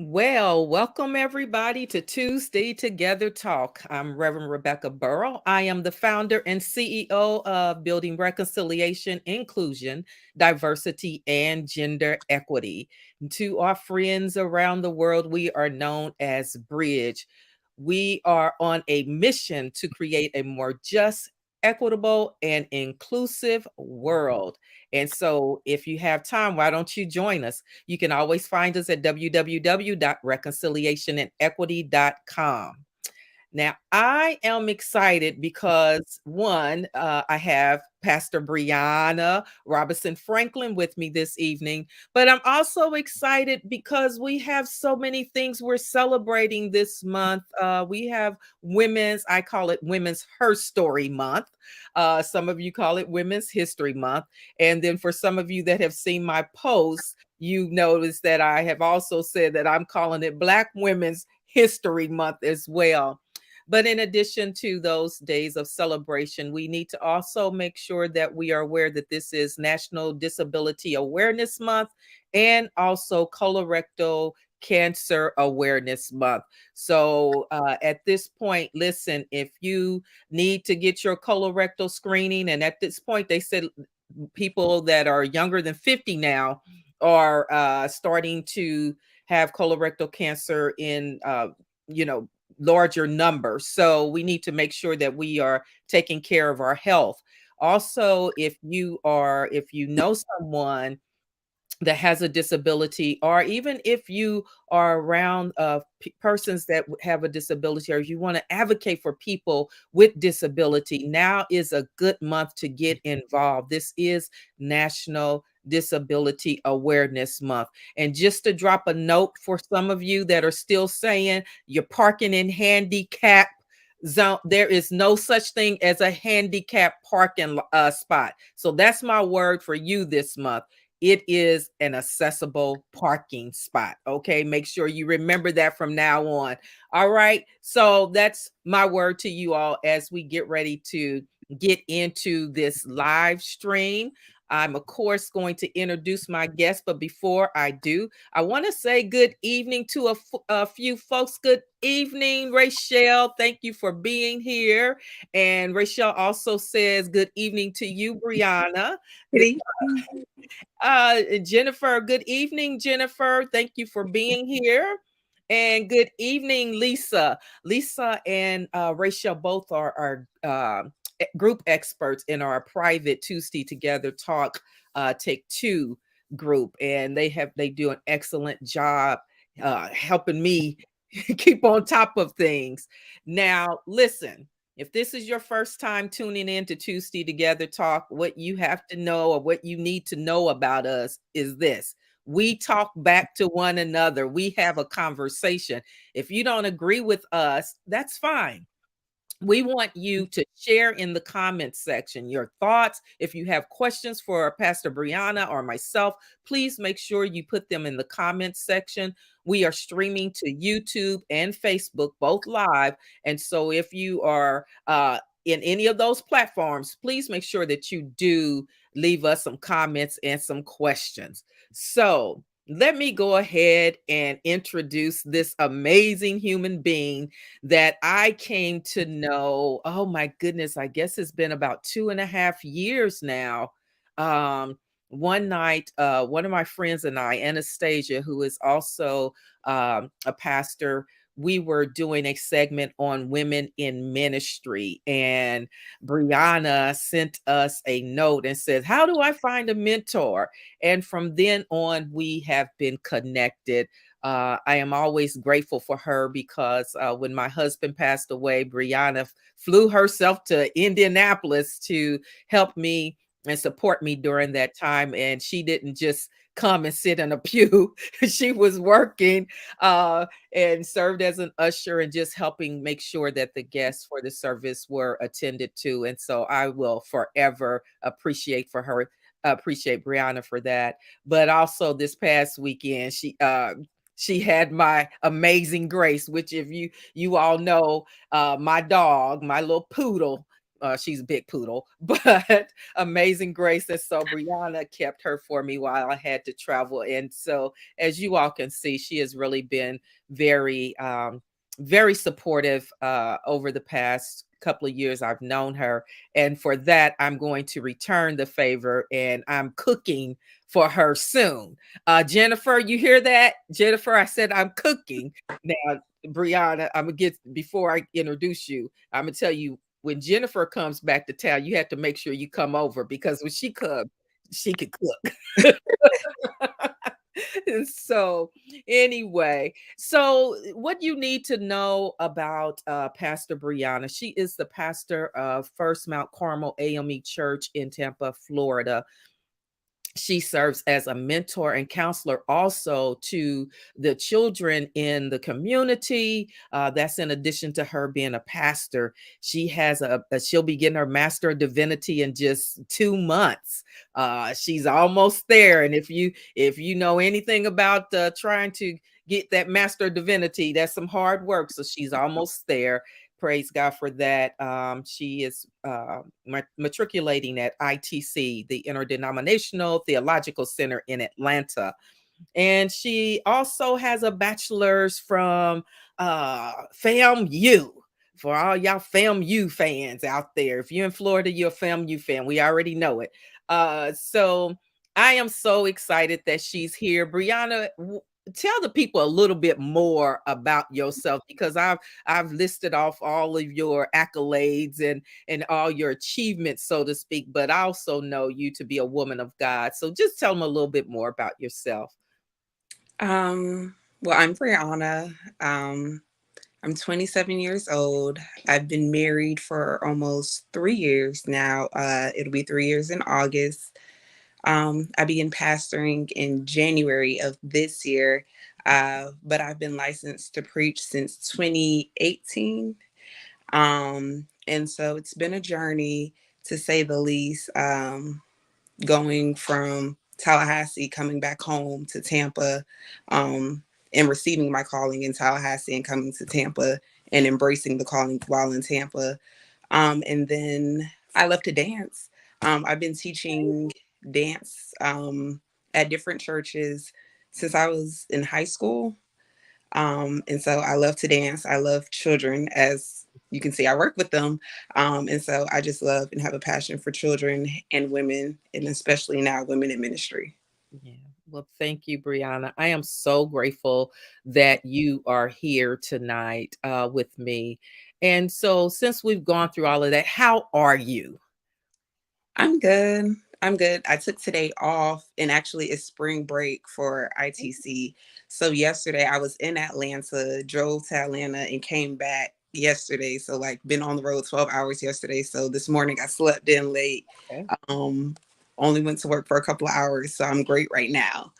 Well, welcome everybody to Tuesday Together Talk. I'm Reverend Rebecca Burrow. I am the founder and CEO of Building Reconciliation, Inclusion, Diversity, and Gender Equity. To our friends around the world, we are known as Bridge. We are on a mission to create a more just, equitable, and inclusive world. And so, if you have time, why don't you join us? You can always find us at www.reconciliationandequity.com. Now, I am excited because one, I have Pastor Brianna Robinson Franklin with me this evening, but I'm also excited because we have so many things we're celebrating this month. We have I call it Women's Her Story Month. Some of you call it Women's History Month. And then for some of you that have seen my posts, you notice that I have also said that I'm calling it Black Women's History Month as well. But in addition to those days of celebration, we need to also make sure that we are aware that this is National Disability Awareness Month and also Colorectal Cancer Awareness Month. So at this point, listen, if you need to get your colorectal screening, and at this point, they said people that are younger than 50 now are starting to have colorectal cancer in, you know, larger numbers. So we need to make sure that we are taking care of our health. Also, if you know someone that has a disability, or even if you are around persons that have a disability, or if you want to advocate for people with disability, now is a good month to get involved. This is National Disability Awareness Month. And just to drop a note for some of you that are still saying you're parking in handicap zone, there is no such thing as a handicap parking spot. So that's my word for you this month. It is an accessible parking spot. Okay. Make sure you remember that from now on. All right. So that's my word to you all as we get ready to get into this live stream. I'm, of course, going to introduce my guest, but before I do, I want to say good evening to a few folks. Good evening, Rachel. Thank you for being here. And Rachel also says good evening to you, Brianna. Good evening. Jennifer, good evening, Jennifer. Thank you for being here. And good evening, Lisa. Lisa and Rachel both are group experts in our private Tuesday Together Talk Take Two group, and they do an excellent job helping me keep on top of things. Now, listen, if this is your first time tuning in to Tuesday Together Talk, what you have to know, or what you need to know about us, is this: we talk back to one another, we have a conversation. If you don't agree with us, that's fine. We want you to share in the comments section your thoughts. If you have questions for Pastor Brianna or myself, please make sure you put them in the comments section. We are streaming to YouTube and Facebook, both live. And so if you are in any of those platforms, please make sure that you do leave us some comments and some questions. So let me go ahead and introduce this amazing human being that I came to know. Oh my goodness, I guess it's been about 2.5 years now. One night, one of my friends and I, Anastasia, who is also a pastor, we were doing a segment on women in ministry, and Brianna sent us a note and said, "How do I find a mentor?" And from then on, we have been connected. I am always grateful for her because when my husband passed away, Brianna flew herself to Indianapolis to help me and support me during that time. And she didn't just come and sit in a pew. She was working and served as an usher and just helping make sure that the guests for the service were attended to. And so I will forever appreciate Brianna for that. But also this past weekend, she had my amazing Grace, which if you all know, my dog, my little poodle, she's a big poodle, but Amazing Grace. And so Brianna kept her for me while I had to travel. And so, as you all can see, she has really been very, very supportive over the past couple of years I've known her. And for that, I'm going to return the favor, and I'm cooking for her soon. Jennifer, you hear that? Jennifer, I said I'm cooking. Now, Brianna, I'm gonna get before I introduce you, I'm gonna tell you when Jennifer comes back to town, you have to make sure you come over because when she comes, she can cook. So anyway, so what you need to know about Pastor Brianna, she is the pastor of First Mount Carmel AME Church in Tampa, Florida. She serves as a mentor and counselor also to the children in the community. That's in addition to her being a pastor. She has she'll be getting her Master of Divinity in just 2 months. She's almost there. And if you know anything about trying to get that Master of Divinity, that's some hard work. So she's almost there. Praise God for that. She is matriculating at ITC, the Interdenominational Theological Center in Atlanta. And she also has a bachelor's from FAMU. For all y'all FAMU fans out there, if you're in Florida, you're a FAMU fan. We already know it. So I am so excited that she's here. Brianna, tell the people a little bit more about yourself, because I've listed off all of your accolades and all your achievements, so to speak, but I also know you to be a woman of God. So just tell them a little bit more about yourself. Well, I'm Brianna. I'm 27 years old. I've been married for almost 3 years now. It'll be 3 years in August. I began pastoring in January of this year, but I've been licensed to preach since 2018. And so it's been a journey, to say the least, going from Tallahassee, coming back home to Tampa, and receiving my calling in Tallahassee and coming to Tampa and embracing the calling while in Tampa. And then I love to dance. I've been teaching dance at different churches since I was in high school. And so I love to dance. I love children. As you can see, I work with them. And so I just love and have a passion for children and women, and especially now women in ministry. Yeah. Well, thank you, Brianna. I am so grateful that you are here tonight with me. And so, since we've gone through all of that, how are you? I'm good. I'm good. I took today off, and actually it's spring break for ITC. So yesterday I was in Atlanta, drove to Atlanta and came back yesterday. So like been on the road 12 hours yesterday. So this morning I slept in late. Okay. Um Only went to work for a couple of hours. So I'm great right now.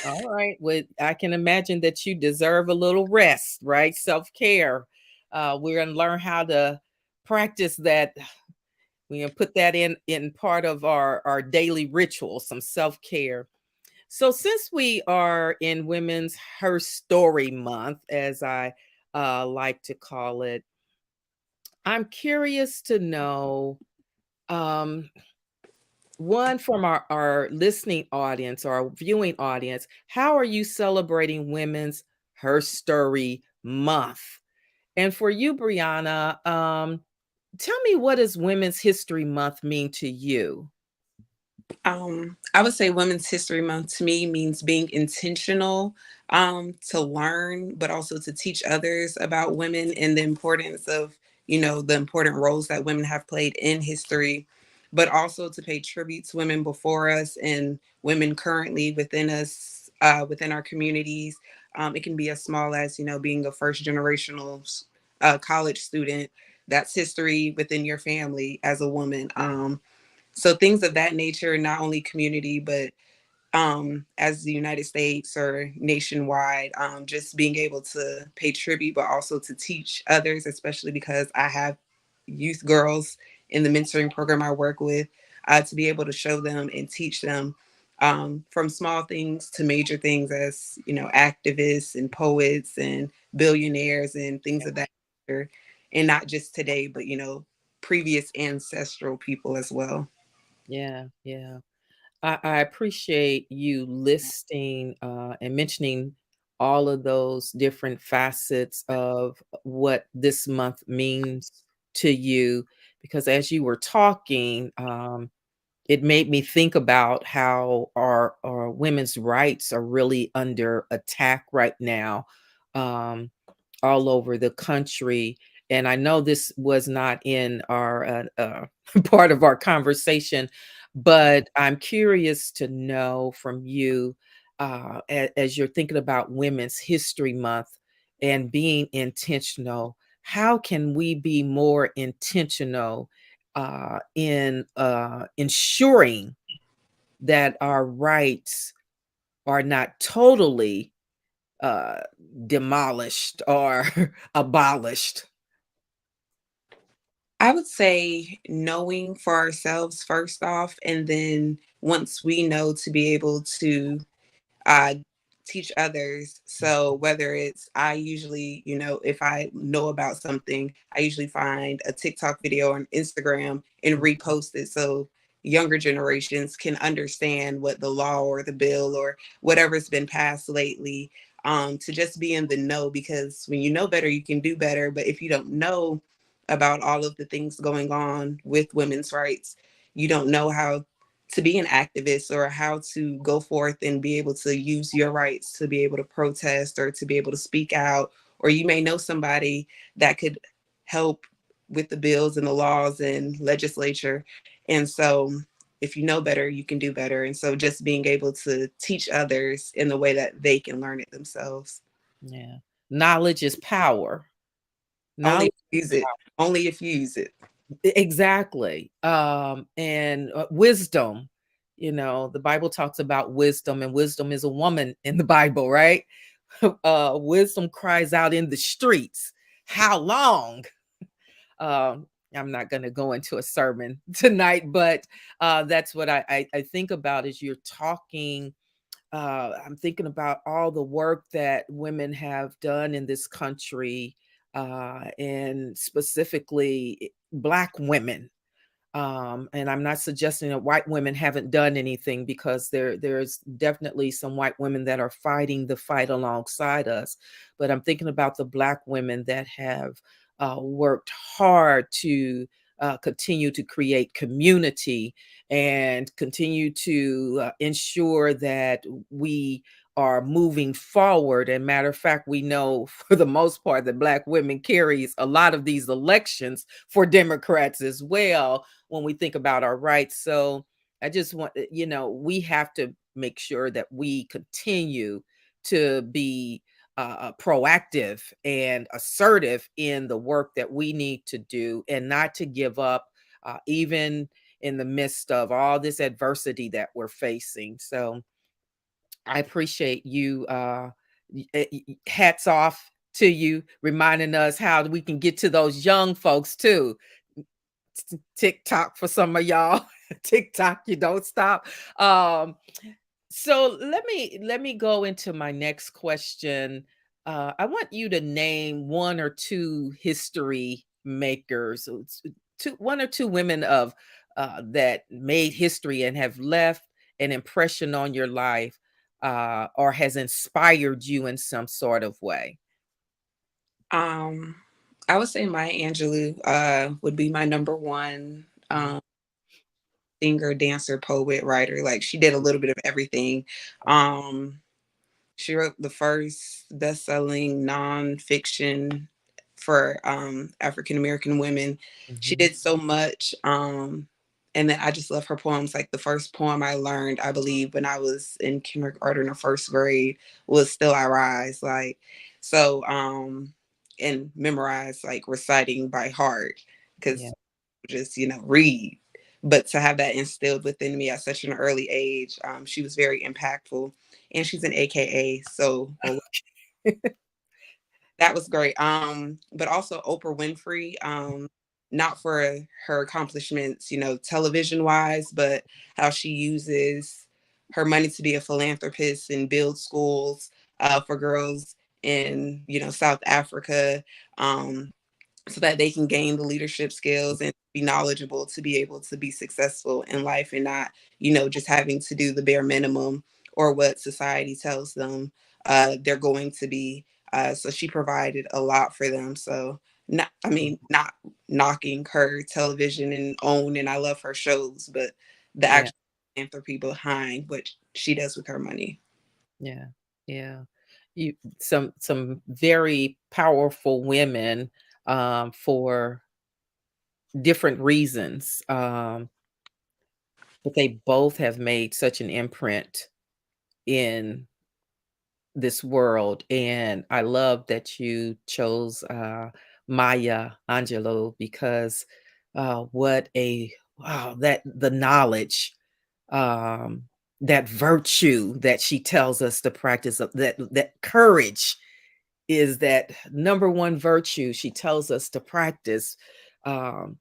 All right. Well, I can imagine that you deserve a little rest, right? Self care. We're going to learn how to practice that. We're going to put that in part of our daily ritual, some self care. So, since we are in Women's Her Story Month, as I like to call it, I'm curious to know, um, one, from our listening audience or our viewing audience, how are you celebrating Women's Her Story Month? And for you, Brianna, tell me, what does Women's History Month mean to you? I would say Women's History Month to me means being intentional, to learn, but also to teach others about women and the importance of, the important roles that women have played in history, but also to pay tribute to women before us and women currently within us, within our communities. It can be as small as, being a first generational college student. That's history within your family as a woman. So things of that nature, not only community, but as the United States or nationwide, just being able to pay tribute, but also to teach others, especially because I have youth girls in the mentoring program I work with, to be able to show them and teach them, from small things to major things, as activists and poets and billionaires and things of that nature, and not just today, but previous ancestral people as well. Yeah, yeah. I appreciate you listing and mentioning all of those different facets of what this month means to you, because as you were talking, it made me think about how our women's rights are really under attack right now, um, all over the country. And I know this was not in our part of our conversation, but I'm curious to know from you, as you're thinking about Women's History Month and being intentional, how can we be more intentional in ensuring that our rights are not totally uh, demolished or abolished? I would say knowing for ourselves first off, and then once we know, to be able to uh, teach others. So whether it's, I usually, if I know about something, I usually find a TikTok video on Instagram and repost it so younger generations can understand what the law or the bill or whatever's been passed lately, to just be in the know, because when you know better, you can do better. But if you don't know about all of the things going on with women's rights, you don't know how to be an activist or how to go forth and be able to use your rights to be able to protest or to be able to speak out. Or you may know somebody that could help with the bills and the laws and legislature. And so if you know better, you can do better. And so just being able to teach others in the way that they can learn it themselves. Yeah. Knowledge is power. Only Knowledge if you use it. Only if you use it. exactly. And wisdom, the Bible talks about wisdom, and wisdom is a woman in the Bible, right? Wisdom cries out in the streets. How long? I'm not going to go into a sermon tonight, but that's what I think about as you're talking. I'm thinking about all the work that women have done in this country, and specifically Black women. And I'm not suggesting that white women haven't done anything, because there's definitely some white women that are fighting the fight alongside us. But I'm thinking about the Black women that have worked hard to continue to create community and continue to ensure that we are moving forward. And matter of fact, we know for the most part that Black women carries a lot of these elections for Democrats as well, when we think about our rights. So I just want, we have to make sure that we continue to be proactive and assertive in the work that we need to do, and not to give up, even in the midst of all this adversity that we're facing. So I appreciate you. Hats off to you, reminding us how we can get to those young folks too. TikTok for some of y'all. TikTok, you don't stop. So let me go into my next question. I want you to name one or two history makers, so one or two women of that made history and have left an impression on your life, or has inspired you in some sort of way. Um, I would say Maya Angelou would be my number one singer, dancer, poet, writer. Like, she did a little bit of everything. Um, she wrote the first best-selling nonfiction for African American women. She Mhm. did so much. And then I just love her poems. Like, the first poem I learned, I believe, when I was in kindergarten or first grade was "Still I Rise." Like, so, and memorize, like reciting by heart, Yeah. because just, read. But to have that instilled within me at such an early age, she was very impactful. And she's an AKA. So, well, that was great. But also Oprah Winfrey, not for her accomplishments, television wise, but how she uses her money to be a philanthropist and build schools for girls in, South Africa, so that they can gain the leadership skills. And be knowledgeable to be able to be successful in life and not, just having to do the bare minimum or what society tells them they're going to be. So she provided a lot for them. So, not, I mean, not knocking her television and OWN, and I love her shows, but the Yeah. actual philanthropy behind what she does with her money. Yeah. Yeah. You some very powerful women for different reasons. But they both have made such an imprint in this world. And I love that you chose Maya Angelou because what a wow, that the knowledge, um, that virtue that she tells us to practice, that courage is that number one virtue she tells us to practice. Um,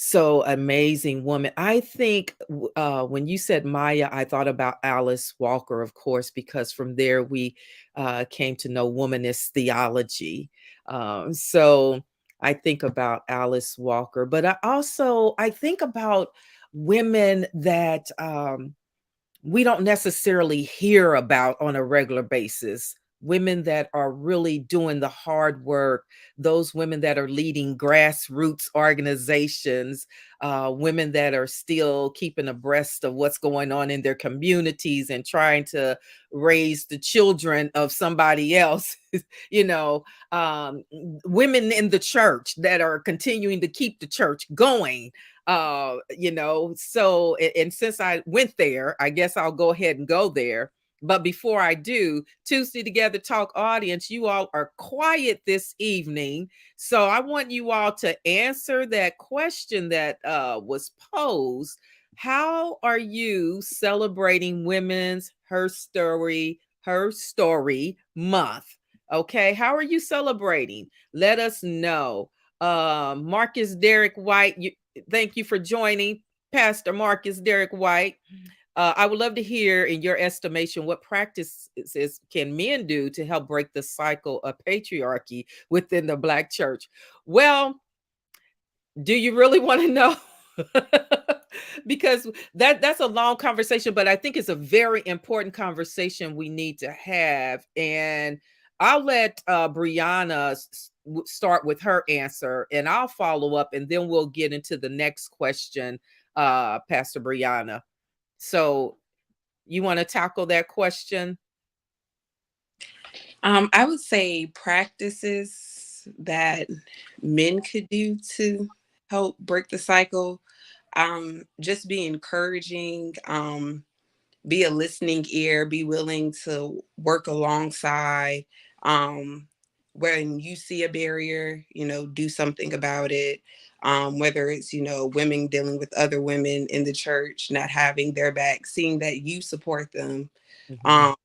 so amazing woman. I think when you said Maya, I thought about Alice Walker, of course, because from there we came to know womanist theology. So I think about Alice Walker, but I think about women that we don't necessarily hear about on a regular basis. Women that are really doing the hard work, those women that are leading grassroots organizations, women that are still keeping abreast of what's going on in their communities and trying to raise the children of somebody else, you know, women in the church that are continuing to keep the church going. And since I went there, I guess I'll go ahead and go there. But before I do, Tuesday Together Talk audience, you all are quiet this evening. So I want you all to answer that question that was posed. How are you celebrating Women's Her Story Month? Okay, how are you celebrating? Let us know. Marcus Derek White, thank you for joining, Pastor Marcus Derek White. I would love to hear, in your estimation, what practices can men do to help break the cycle of patriarchy within the Black church? Well, do you really want to know? Because that's a long conversation, but I think it's a very important conversation we need to have. And I'll let Brianna start with her answer, and I'll follow up, and then we'll get into the next question, Pastor Brianna. So, you want to tackle that question? I would say practices that men could do to help break the cycle. Just be encouraging, be a listening ear, be willing to work alongside. Um, when you see a barrier, do something about it. Whether it's, women dealing with other women in the church, not having their back, seeing that you support them. Mhm. Um,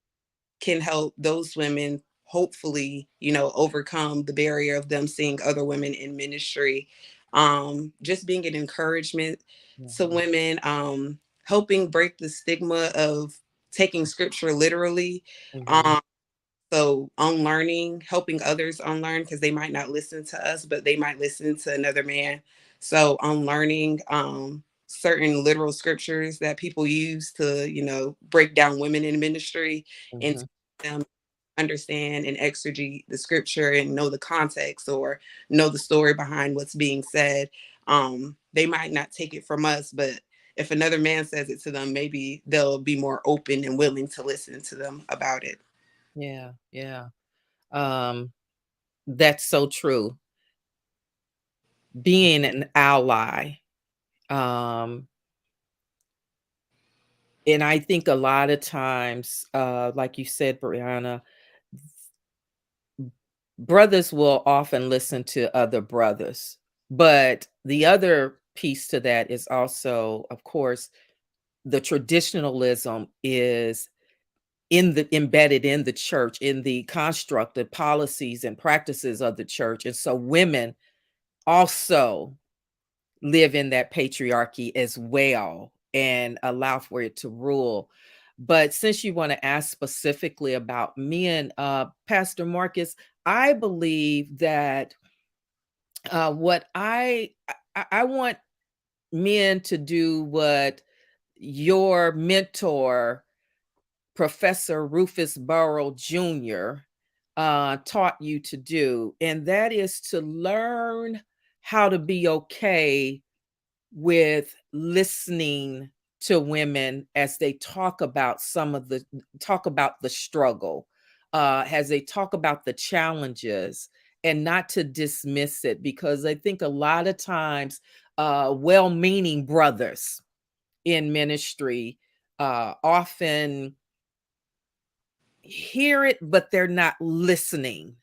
can help those women hopefully, overcome the barrier of them seeing other women in ministry. Just being an encouragement to Mhm. women, helping break the stigma of taking scripture literally. Mhm. Um, so unlearning, helping others unlearn because they might not listen to us, but they might listen to another man. So unlearning certain literal scriptures that people use to, break down women in ministry and Mhm. them understand and exegete the scripture and know the context or know the story behind what's being said. They might not take it from us, but if another man says it to them, maybe they'll be more open and willing to listen to them about it. Yeah, yeah. Um, that's so true. Being an ally. Um, and I think a lot of times, like you said, Brianna, brothers will often listen to other brothers. But the other piece to that is also, of course, the traditionalism is embedded in the church, in the construct, the policies and practices of the church. And so women also live in that patriarchy as well and allow for it to rule. But since you want to ask specifically about men, Pastor Marcus, I believe that what I want men to do what your mentor, Professor Rufus Burrow Jr., taught you to do, and that is to learn how to be okay with listening to women as they talk about the struggle, as they talk about the challenges, and not to dismiss it, because I think a lot of times well-meaning brothers in ministry often hear it, but they're not listening.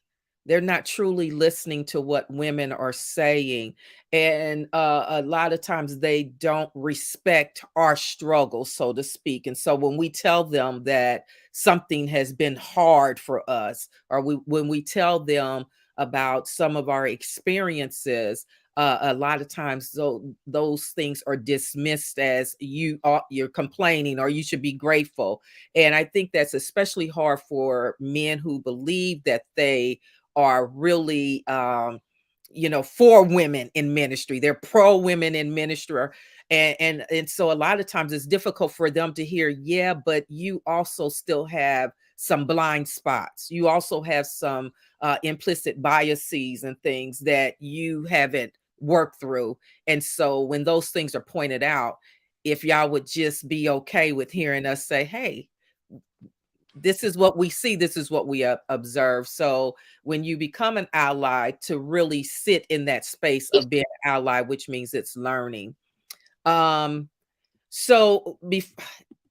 They're not truly listening to what women are saying. And a lot of times they don't respect our struggle, so to speak. And so when we tell them that something has been hard for us, or when we tell them about some of our experiences, a lot of times those things are dismissed as you're complaining, or you should be grateful. And I think that's especially hard for men who believe that they are really, for women in ministry. They're pro women in ministry. And so a lot of times it's difficult for them to hear, yeah, but you also still have some blind spots. You also have some implicit biases and things that you haven't worked through. And so when those things are pointed out, if y'all would just be okay with hearing us say, hey, this is what we see, this is what we observe. So when you become an ally, to really sit in that space of being an ally, which means it's learning. um so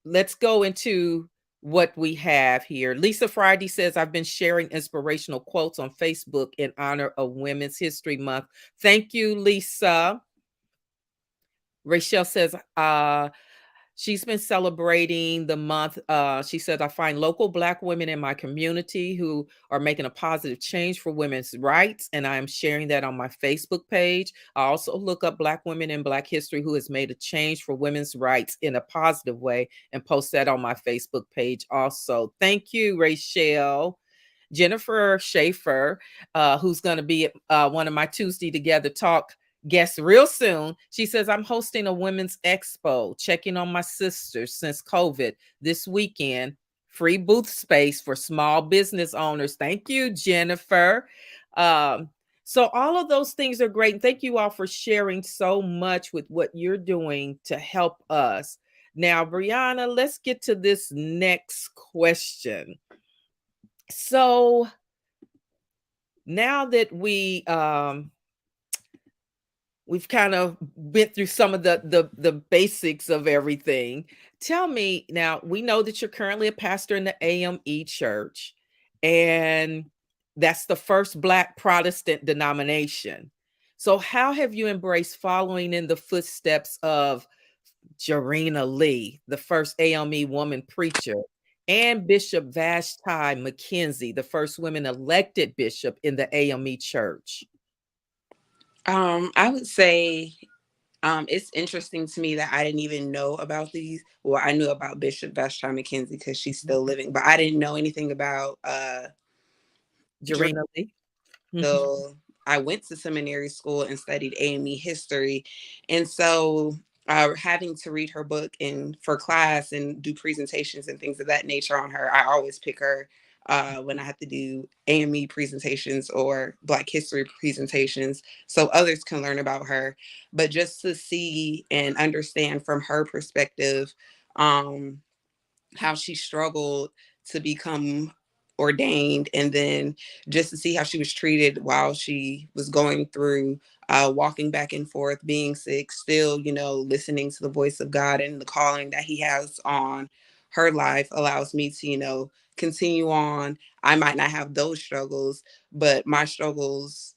let's go into what we have here. Lisa Friday says, I've been sharing inspirational quotes on Facebook in honor of Women's History Month. Thank you, Lisa. Rachel says, she's been celebrating the month. She said, I find local Black women in my community who are making a positive change for women's rights, and I am sharing that on my Facebook page. I also look up Black women in Black history who has made a change for women's rights in a positive way, and post that on my Facebook page also. Thank you, Rachel. Jennifer Schaefer, who's going to be at one of my Tuesday Together Talk guests real soon. She says, I'm hosting a women's expo, checking on my sisters since COVID this weekend. Free booth space for small business owners. Thank you, Jennifer. So all of those things are great. And thank you all for sharing so much with what you're doing to help us. Now, Brianna, let's get to this next question. So now that we've kind of went through some of the basics of everything, tell me now, we know that you're currently a pastor in the AME Church, and that's the first Black Protestant denomination. So how have you embraced following in the footsteps of Jarena Lee, the first AME woman preacher, and Bishop Vashti McKenzie, the first women elected bishop in the AME Church? I would say it's interesting to me that I didn't even know about these. Well, I knew about Bishop Vashti McKenzie because she's still living, but I didn't know anything about Jarena Lee. so I went to seminary school and studied AME history. And so having to read her book and for class and do presentations and things of that nature on her, I always pick her when I have to do AME presentations or Black history presentations so others can learn about her. But just to see and understand from her perspective, um, how she struggled to become ordained, and then just to see how she was treated while she was going through walking back and forth, being sick, still, listening to the voice of God and the calling that he has on her life allows me to, continue on. I might not have those struggles, but my struggles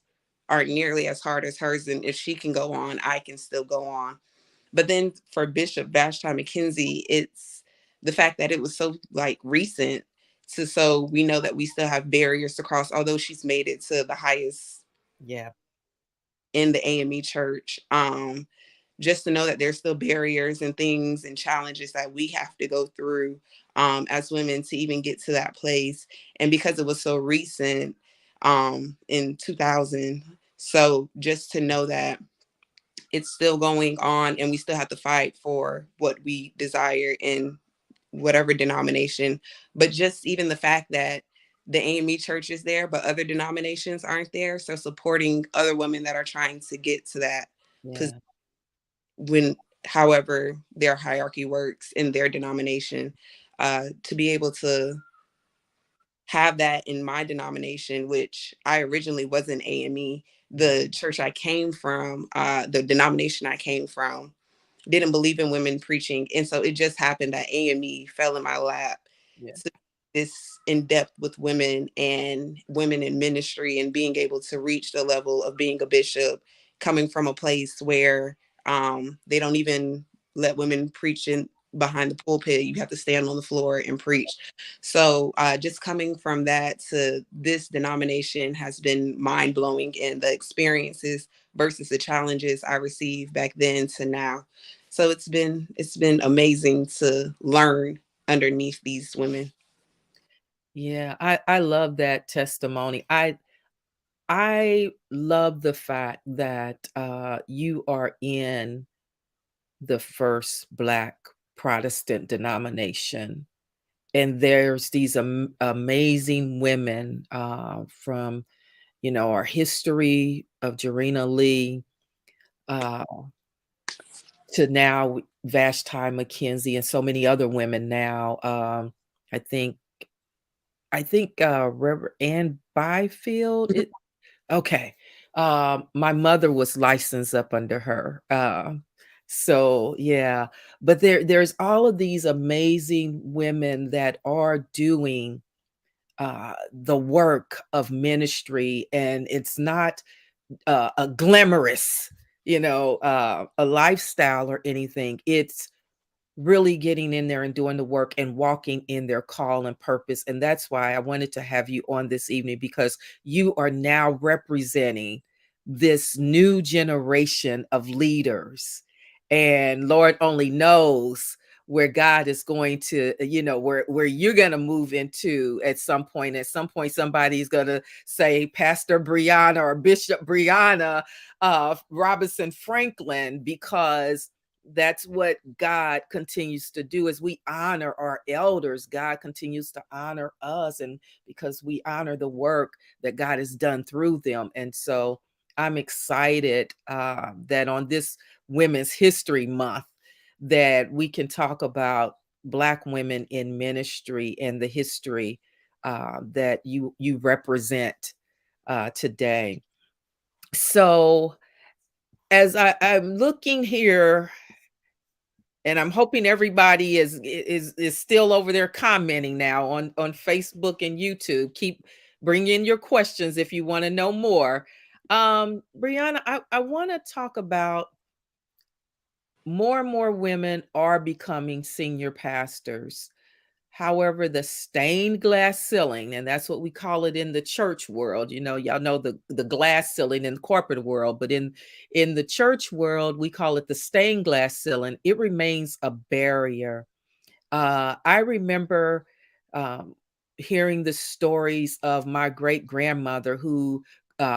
aren't nearly as hard as hers. And if she can go on, I can still go on. But then for Bishop Vashti McKenzie, it's the fact that it was so like recent. So we know that we still have barriers to cross, although she's made it to the highest Yeah. in the AME church. Just to know that there's still barriers and things and challenges that we have to go through as women to even get to that place. And because it was so recent in 2000, so just to know that it's still going on, and we still have to fight for what we desire in whatever denomination. But just even the fact that the AME church is there, but other denominations aren't there. So supporting other women that are trying to get to that position, Yeah. when however their hierarchy works in their denomination, to be able to have that in my denomination, which I originally wasn't AME. The church I came from, the denomination I came from, didn't believe in women preaching. And so it just happened that AME fell in my lap Yeah. to this in depth with women and women in ministry, and being able to reach the level of being a bishop, coming from a place where they don't even let women preach in behind the pulpit. You have to stand on the floor and preach. So just coming from that to this denomination has been mind blowing, and the experiences versus the challenges I received back then to now. So it's been amazing to learn underneath these women. Yeah, I love that testimony. I love the fact that you are in the first Black Protestant denomination, and there's these amazing women from our history of Jarena Lee uh, to now Vashti McKenzie and so many other women now. I think Reverend Ann Byfield. Okay. My mother was licensed up under her. So yeah, but there's all of these amazing women that are doing the work of ministry, and it's not a glamorous, a lifestyle or anything. It's really getting in there and doing the work and walking in their call and purpose. And that's why I wanted to have you on this evening, because you are now representing this new generation of leaders. And Lord only knows where God is going to, where you're going to move into at some point. At some point, somebody's going to say Pastor Brianna or Bishop Brianna Robinson Franklin, because that's what God continues to do. As we honor our elders, God continues to honor us, and because we honor the work that God has done through them. And so I'm excited that on this Women's History Month that we can talk about Black women in ministry and the history that you represent today. So as I'm looking here, and I'm hoping everybody is still over there commenting now on Facebook and YouTube. Keep bringing your questions if you want to know more. Brianna, I want to talk about more and more women are becoming senior pastors. However, the stained glass ceiling, and that's what we call it in the church world. Y'all know the glass ceiling in the corporate world, but in the church world, we call it the stained glass ceiling. It remains a barrier. I remember hearing the stories of my great grandmother who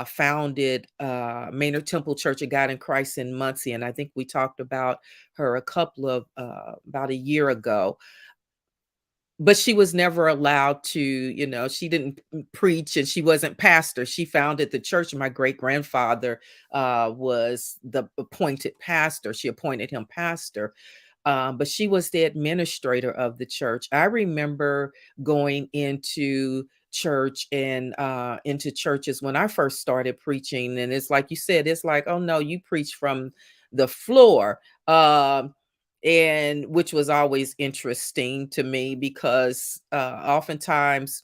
founded Maynard Temple Church of God in Christ in Muncie, and I think we talked about her about a year ago. But she was never allowed to, she didn't preach and she wasn't pastor. She founded the church. My great grandfather was the appointed pastor. She appointed him pastor. But she was the administrator of the church. I remember going into church and into churches when I first started preaching. And it's like you said, it's like, oh no, you preach from the floor. And which was always interesting to me, because oftentimes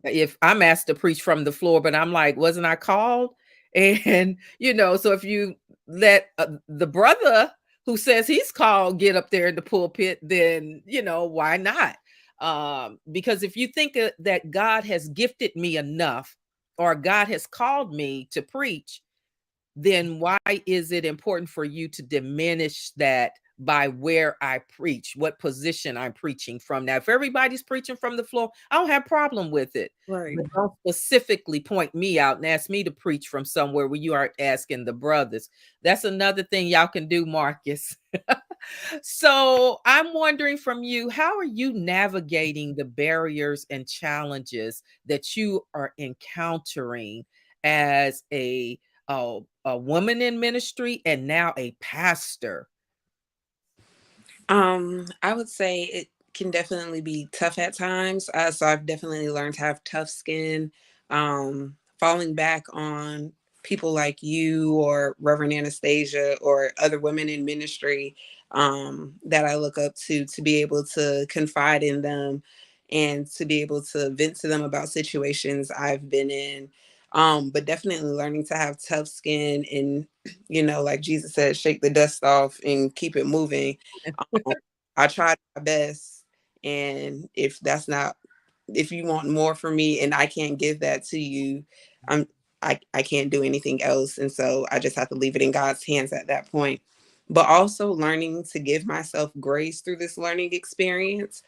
if I'm asked to preach from the floor, but I'm like, wasn't I called? And so if you let the brother who says he's called get up there in the pulpit, then why not? Because if you think that God has gifted me enough, or God has called me to preach, then why is it important for you to diminish that by where I preach, what position I'm preaching from. Now, if everybody's preaching from the floor, I don't have a problem with it. Right. But don't specifically point me out and ask me to preach from somewhere where you aren't asking the brothers. That's another thing y'all can do, Marcus. So I'm wondering from you, how are you navigating the barriers and challenges that you are encountering as a woman in ministry and now a pastor? I would say it can definitely be tough at times. So I've definitely learned to have tough skin. Falling back on people like you or Reverend Anastasia or other women in ministry that I look up to be able to confide in them and to be able to vent to them about situations I've been in. But definitely learning to have tough skin and, like Jesus said, shake the dust off and keep it moving. um, I tried my best, and if you want more from me and I can't give that to you, I'm I can't do anything else, and so I just have to leave it in God's hands at that point. But also learning to give myself grace through this learning experience.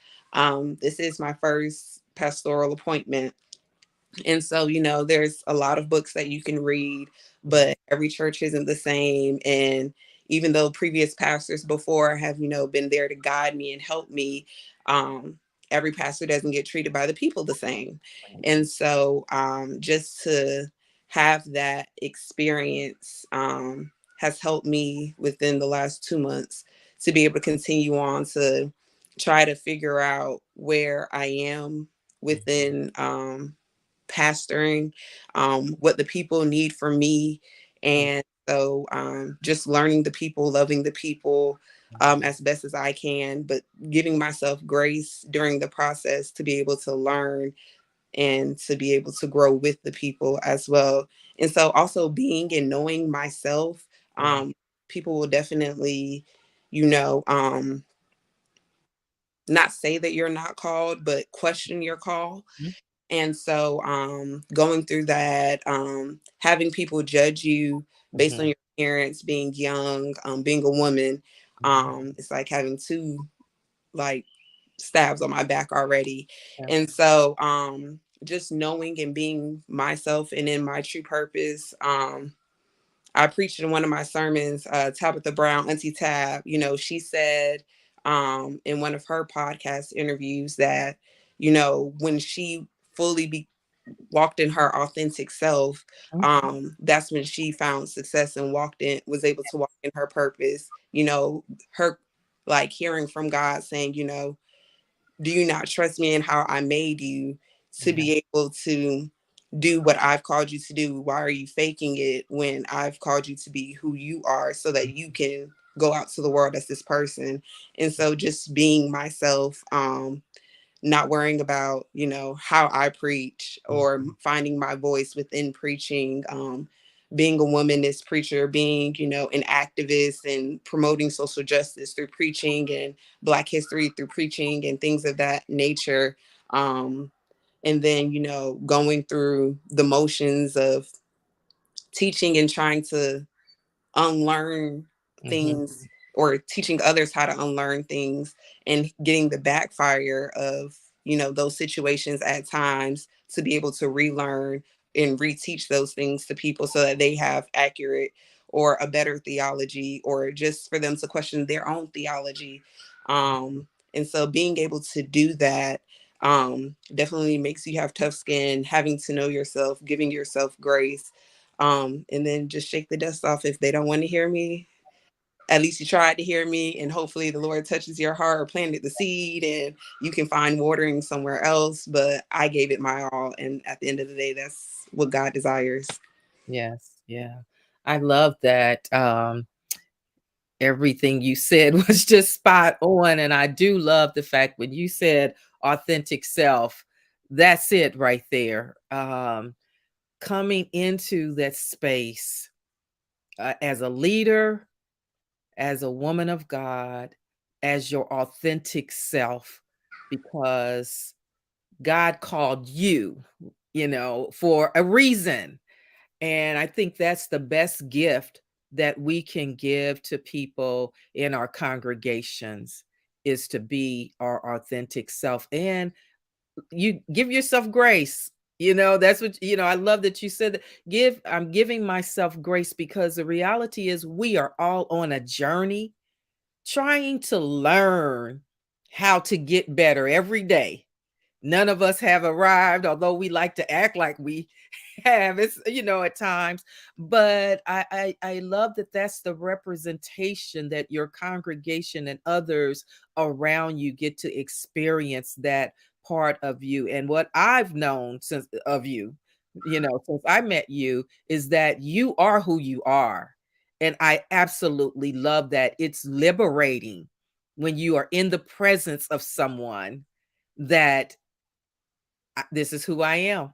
This is my first pastoral appointment, and so, there's a lot of books that you can read, Yeah. but every church isn't the same. And even though previous pastors before have, been there to guide me and help me, every pastor doesn't get treated by the people the same. And so, just to have that experience has helped me within the last 2 months to be able to continue on to try to figure out where I am within pastoring, what the people need from me. And so just learning the people, loving the people as best as I can, but giving myself grace during the process to be able to learn and to be able to grow with the people as well. And so also being and knowing myself, Yeah. people will definitely, you know, not say that you're not called, but question your call. Mhm. And so going through that, having people judge you based on Mhm. your appearance, being young, being a woman, Mhm. it's like having two like stabs on my back already. Yeah. And so just knowing and being myself and in my true purpose. I preached in one of my sermons, Tabitha Brown, Auntie Tab, she said in one of her podcast interviews that, when she fully walked in her authentic self, Mhm. that's when she found success and was able to walk in her purpose. Her like hearing from God saying, do you not trust me in how I made you to Yeah. be able to do what I've called you to do? Why are you faking it when I've called you to be who you are so that you can go out to the world as this person? And so just being myself, not worrying about, how I preach or Mhm. finding my voice within preaching, being a womanist preacher, being, an activist and promoting social justice through preaching and Black history through preaching and things of that nature. Um, and then, going through the motions of teaching and trying to unlearn Mhm. things or teaching others how to unlearn things and getting the backfire of those situations at times to be able to relearn and reteach those things to people so that they have accurate or a better theology or just for them to question their own theology. And so being able to do that definitely makes you have tough skin, having to know yourself, giving yourself grace, and then just shake the dust off. If they don't want to hear me, at least you tried to hear me, and hopefully the Lord touches your heart or planted the seed and you can find watering somewhere else. But I gave it my all, and at the end of the day, that's what God desires. Yes. Yeah. I love that. Everything you said was just spot on. And I do love the fact when you said authentic self, that's it right there. Coming into that space as a leader, as a woman of God, as your authentic self, because God called you, for a reason. And I think that's the best gift that we can give to people in our congregations is to be our authentic self. And you give yourself grace. That's what, I love that you said that. I'm giving myself grace, because the reality is we are all on a journey trying to learn how to get better every day. None of us have arrived, although we like to act like we have. It's, at times. But I love that that's the representation that your congregation and others around you get to experience that part of you. And what I've known since since I met you, is that you are who you are. And I absolutely love that. It's liberating when you are in the presence of someone that this is who I am.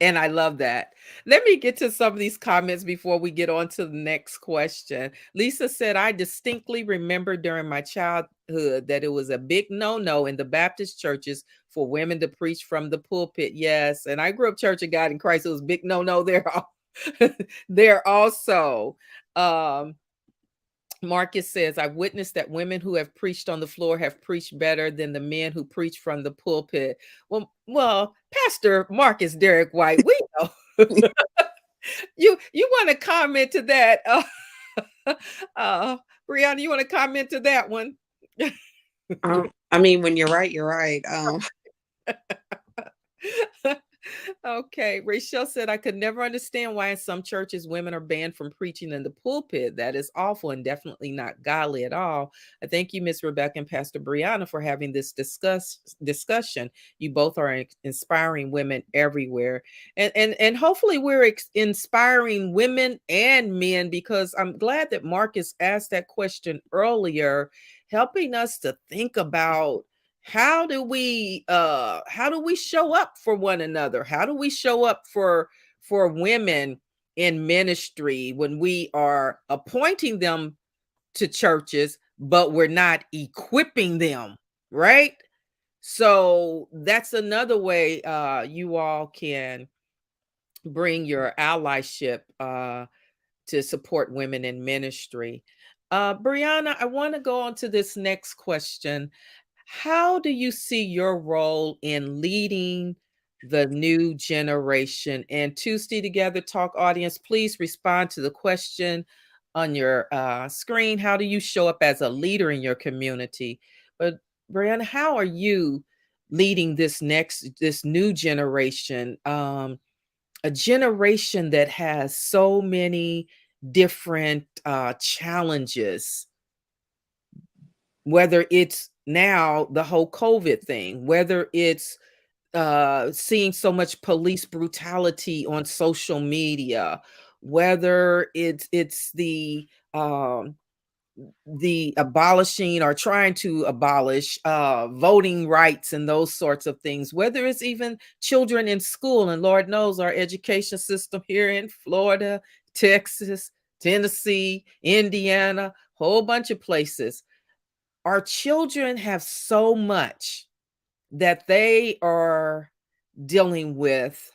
And I love that. Let me get to some of these comments before we get on to the next question. Lisa said, I distinctly remember during my childhood that it was a big no-no in the Baptist churches for women to preach from the pulpit. Yes. And I grew up Church of God in Christ. It was big no-no there. There also. Marcus says, I've witnessed that women who have preached on the floor have preached better than the men who preach from the pulpit. Well, Pastor Marcus Derek White, we know. You want to comment to that? Brianna, you want to comment to that one? I mean, when you're right, you're right. Okay. Rachel said, I could never understand why in some churches women are banned from preaching in the pulpit. That is awful and definitely not godly at all. I thank you, Miss Rebecca and Pastor Brianna, for having this discussion. You both are inspiring women everywhere. And hopefully we're inspiring women and men, because I'm glad that Marcus asked that question earlier, helping us to think about how do we show up for one another? How do we show up for women in ministry when we are appointing them to churches, but we're not equipping them, right? So that's another way you all can bring your allyship to support women in ministry. Brianna, I want to go on to this next question. How do you see your role in leading the new generation? And Tuesday Together Talk audience, please respond to the question on your screen. How do you show up as a leader in your community? But Brianna, how are you leading this new generation? A generation that has so many different challenges, whether it's now the whole COVID thing, whether it's seeing so much police brutality on social media, whether it's the abolishing or trying to abolish voting rights and those sorts of things, whether it's even children in school. And Lord knows our education system here in Florida, Texas, Tennessee, Indiana, whole bunch of places. Our children have so much that they are dealing with.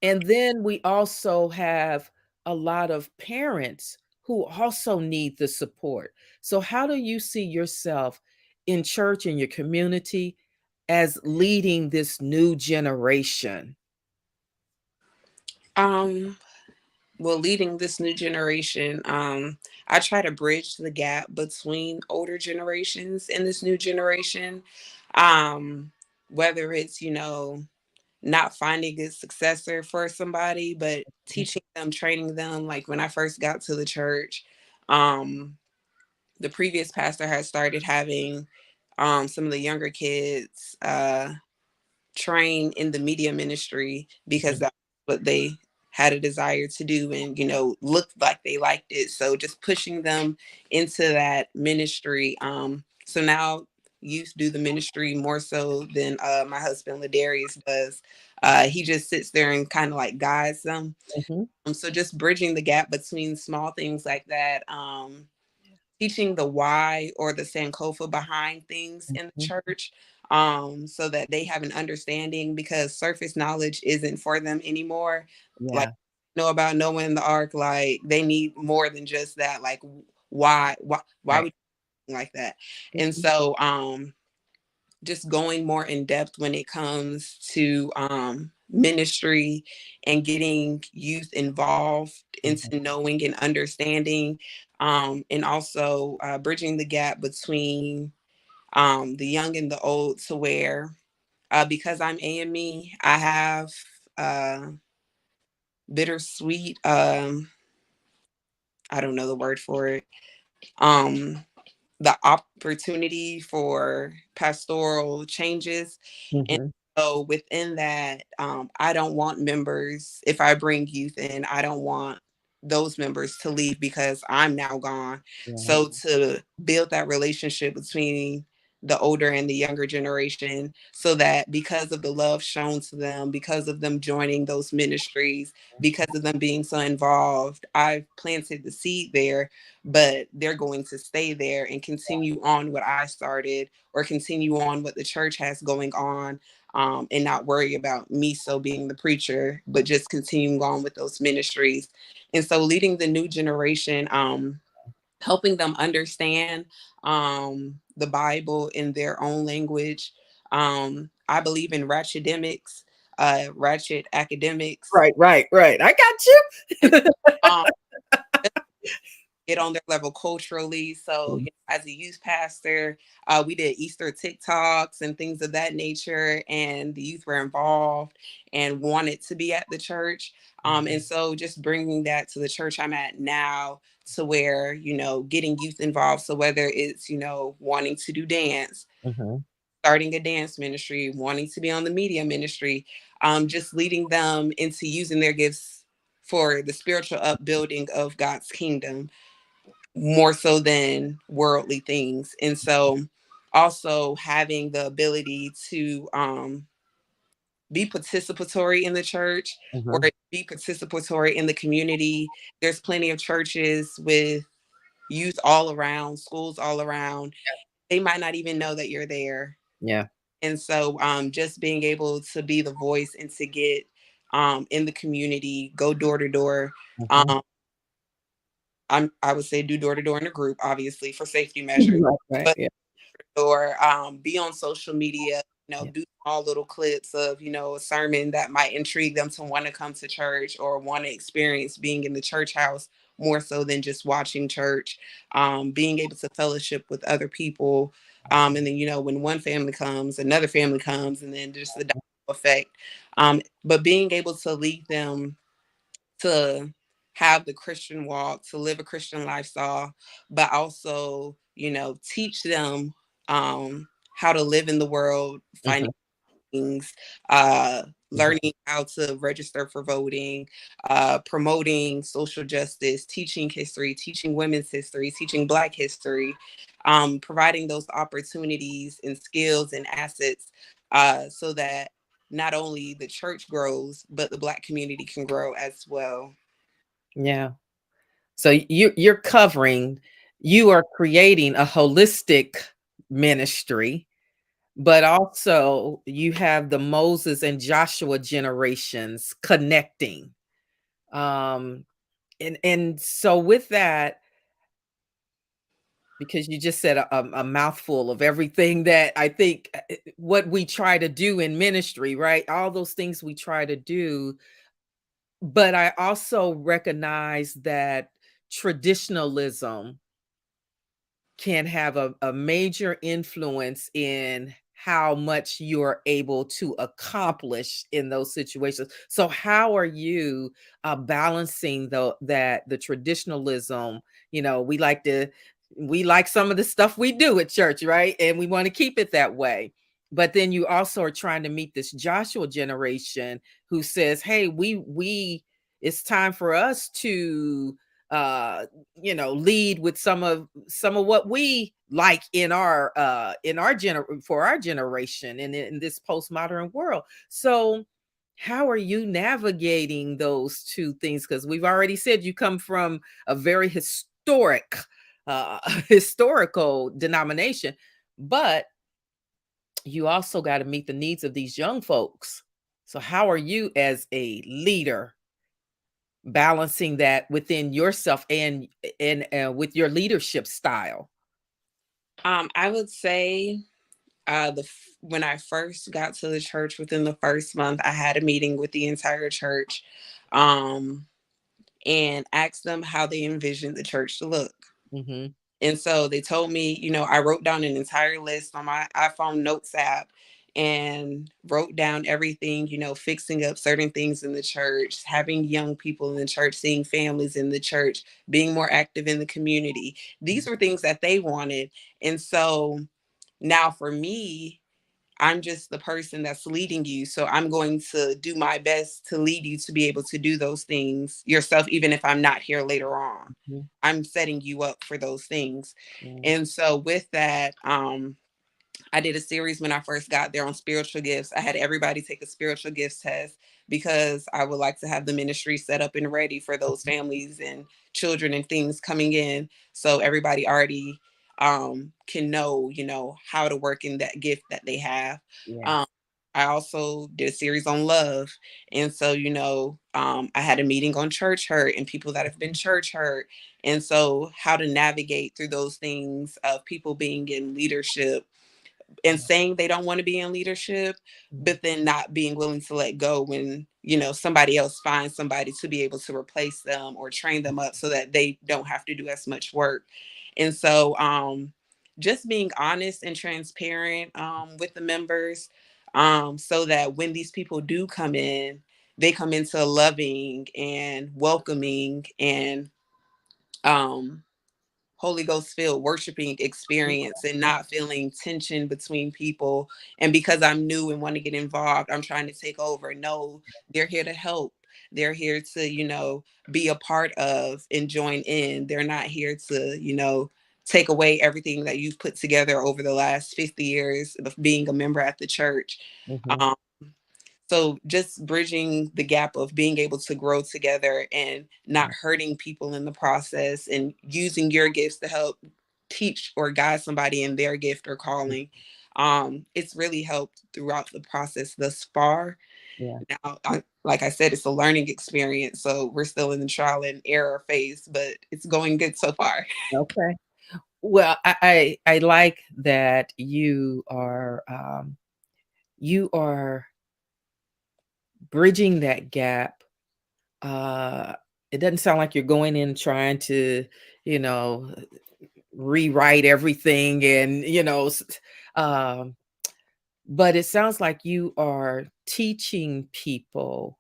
And then we also have a lot of parents who also need the support. So, how do you see yourself in church, in your community, as leading this new generation? Well, leading this new generation, I try to bridge the gap between older generations and this new generation. Whether it's, not finding a successor for somebody, but teaching them, training them. Like when I first got to the church, the previous pastor had started having some of the younger kids train in the media ministry because that's what they had a desire to do and looked like they liked it, so just pushing them into that ministry. So now youth do the ministry more so than my husband Ladarius does. He just sits there and kind of like guides them. So just bridging the gap between small things like that, teaching the why or the Sankofa behind things in the church, so that they have an understanding, because surface knowledge isn't for them anymore. Like Yeah. know about Noah and the ark, like they need more than just that. Like why Right. would you think like that? And so just going more in depth when it comes to ministry and getting youth involved Mhm. into knowing and understanding, and also bridging the gap between the young and the old, to where because I'm AME, I have uh, bittersweet. I don't know the word for it. Um, the opportunity for pastoral changes. And Mhm. so within that, I don't want members, if I bring youth in, I don't want those members to leave because I'm now gone. Right. So to build that relationship between the older and the younger generation, so that because of the love shown to them, because of them joining those ministries, because of them being so involved, I've planted the seed there, but they're going to stay there and continue on what I started, or continue on what the church has going on, and not worry about me so being the preacher, but just continuing on with those ministries. And so leading the new generation, helping them understand the Bible in their own language. I believe in ratchet academics, Right, right, right. I got you. and um, get on their level culturally. So, Mhm. as a youth pastor, we did Easter TikToks and things of that nature, and the youth were involved and wanted to be at the church. And so, just bringing that to the church I'm at now, to where, getting youth involved. So, whether it's, wanting to do dance, Mhm. starting a dance ministry, wanting to be on the media ministry, just leading them into using their gifts for the spiritual upbuilding of God's kingdom, more so than worldly things. And so also having the ability to be participatory in the church, or Mhm. be participatory in the community. There's plenty of churches with youth all around, schools all around. They might not even know that you're there. Yeah. And so just being able to be the voice and to get in the community, go door to door. Mhm. Um, I would say do door to door in a group, obviously for safety measures, Right, right. but Yeah. or be on social media, Yeah. do small little clips of, a sermon that might intrigue them to want to come to church or want to experience being in the church house more so than just watching church, being able to fellowship with other people. And then, when one family comes, another family comes, and then just the domino effect. But being able to lead them to have the Christian walk, to live a Christian lifestyle, but also, teach them how to live in the world, finding Mhm. things, Mhm. learning how to register for voting, promoting social justice, teaching history, teaching women's history, teaching Black history, providing those opportunities and skills and assets, so that not only the church grows, but the Black community can grow as well. Yeah. So you're covering, you are creating a holistic ministry, but also you have the Moses and Joshua generations connecting. Um, and so with that, because you just said a mouthful of everything that I think what we try to do in ministry, right? All those things we try to do. But I also recognize that traditionalism can have a major influence in how much you're able to accomplish in those situations. So how are you balancing the traditionalism? We like some of the stuff we do at church, right? And we want to keep it that way. But then you also are trying to meet this Joshua generation who says, "Hey, we it's time for us to lead with some of what we like for our generation and in this postmodern world." So how are you navigating those two things? Because we've already said you come from a very uh historical denomination, but you also got to meet the needs of these young folks. So how are you as a leader balancing that within yourself and with your leadership style? I would say when I first got to the church, within the first month, I had a meeting with the entire church, um, and asked them how they envisioned the church to look. Hmm. And so they told me, I wrote down an entire list on my iPhone notes app and wrote down everything, fixing up certain things in the church, having young people in the church, seeing families in the church, being more active in the community. These were things that they wanted. And so now for me, I'm just the person that's leading you. So I'm going to do my best to lead you to be able to do those things yourself, even if I'm not here later on. Hmm. I'm setting you up for those things. Yeah. And so with that, I did a series when I first got there on spiritual gifts. I had everybody take a spiritual gifts test because I would like to have the ministry set up and ready for those families and children and things coming in. So everybody already can know, how to work in that gift that they have. Um, Yes. I also did a series on love. And so, I had a meeting on church hurt and people that have been church hurt. And so, how to navigate through those things of people being in leadership and saying they don't want to be in leadership, Mhm. but then not being willing to let go when, somebody else finds somebody to be able to replace them or train them up so that they don't have to do as much work. And so, just being honest and transparent with the members, so that when these people do come in, they come into a loving and welcoming and um, Holy Ghost filled worshiping experience and not feeling tension between people. And because I'm new and want to get involved, I'm trying to take over. No, they're here to help. They're here to, be a part of and join in. They're not here to, take away everything that you've put together over the last 50 years of being a member at the church. Mhm. Um, so just bridging the gap of being able to grow together and not Yeah. hurting people in the process and using your gifts to help teach or guide somebody in their gift or calling. It's really helped throughout the process thus far. Yeah. Now, like I said, it's a learning experience. So we're still in the trial and error phase, but it's going good so far. Okay. Well, I like that you are bridging that gap. Uh, it doesn't sound like you're going in trying to, you know, rewrite everything and, um, but it sounds like you are teaching people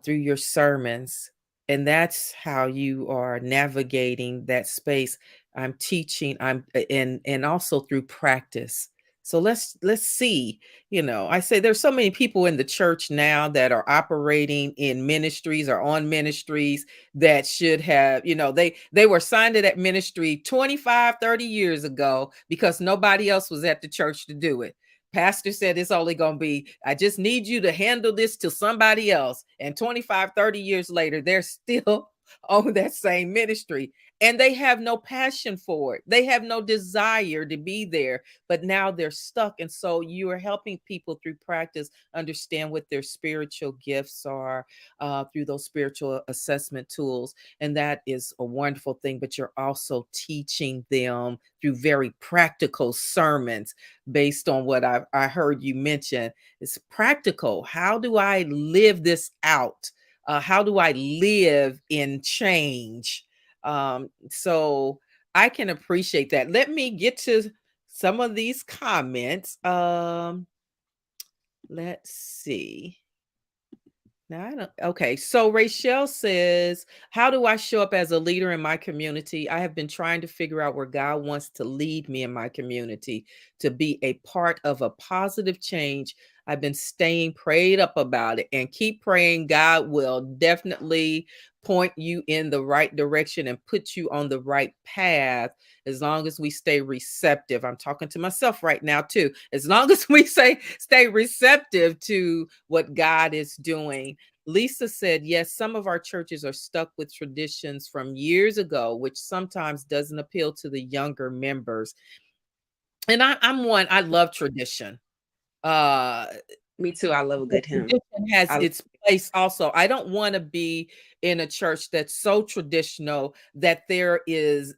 through your sermons, and that's how you are navigating that space. I'm teaching. And also through practice. So let's see. I say there's so many people in the church now that are operating in ministries or on ministries that should have, they were signed to that ministry 25, 30 years ago because nobody else was at the church to do it. Pastor said it's only going to be, I just need you to handle this to somebody else. And 25, 30 years later, they're still on that same ministry and they have no passion for it. They have no desire to be there, but now they're stuck. And so you are helping people through practice understand what their spiritual gifts are through those spiritual assessment tools. And that is a wonderful thing. But you're also teaching them through very practical sermons based on what I heard you mention. It's practical. How do I live this out? How do I live in change? So I can appreciate that. Let me get to some of these comments. Let's see. Now, I don't, okay. So Rachel says, how do I show up as a leader in my community? I have been trying to figure out where God wants to lead me in my community to be a part of a positive change. I've been staying prayed up about it and keep praying. God will definitely point you in the right direction and put you on the right path as long as we stay receptive. I'm talking to myself right now, too. As long as we stay receptive to what God is doing. Lisa said, yes, some of our churches are stuck with traditions from years ago, which sometimes doesn't appeal to the younger members. And I'm one, I love tradition. Uh Me too. I love a The good hymn. tradition has I its place also. I don't wanna be in a church that's so traditional that there is,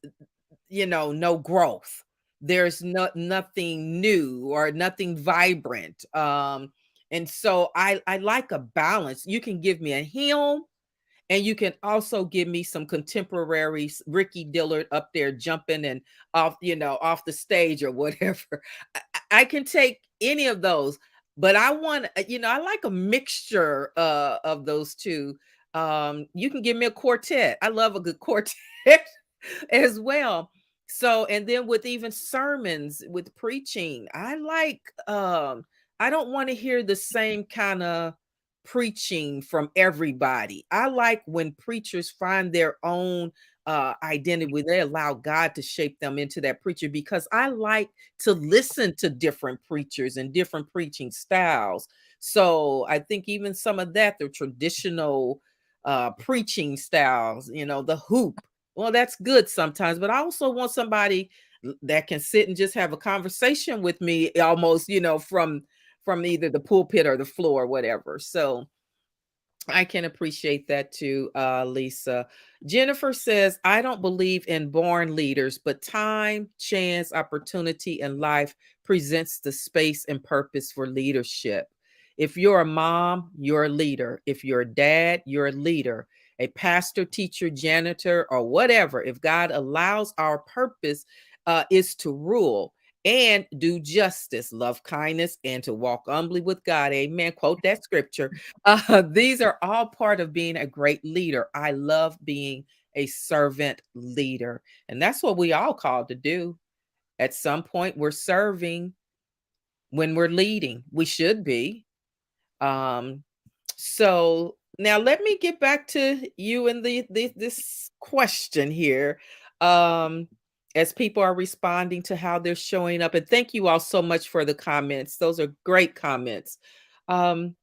no growth. There's nothing new or nothing vibrant. And so I like a balance. You can give me a hymn, and you can also give me some contemporary Ricky Dillard up there jumping and off the stage or whatever. I can take any of those, but I want, I like a mixture of those two. You can give me a quartet. I love a good quartet as well. So, and then with even sermons, with preaching, I don't want to hear the same kind of preaching from everybody. I like when preachers find their own identity, where they allow God to shape them into that preacher, because I like to listen to different preachers and different preaching styles. So I think even some of that, the traditional preaching styles, the hoop, well, that's good sometimes, but I also want somebody that can sit and just have a conversation with me, almost, from either the pulpit or the floor or whatever. So I can appreciate that too, Lisa. Jennifer says, I don't believe in born leaders, but time, chance, opportunity, and life presents the space and purpose for leadership. If you're a mom, you're a leader. If you're a dad, you're a leader. A pastor, teacher, janitor, or whatever. If God allows, our purpose is to rule and do justice, love kindness, and to walk humbly with God. Amen. Quote that scripture. These are all part of being a great leader. I love being a servant leader. And that's what we all called to do. At some point, we're serving when we're leading. We should be. Um, so now let me get back to you and this question here. Um, as people are responding to how they're showing up. And thank you all so much for the comments. Those are great comments. Now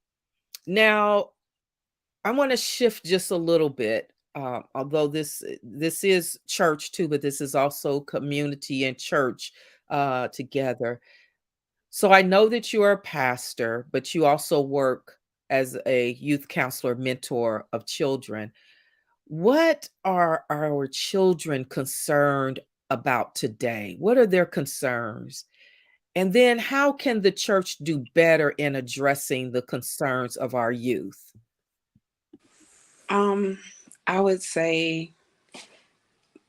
I want to shift just a little bit. Although this is church too, but this is also community and church together. So I know that you are a pastor, but you also work as a youth counselor, mentor of children. What are our children concerned about today? What are their concerns? And then how can the church do better in addressing the concerns of our youth? um I would say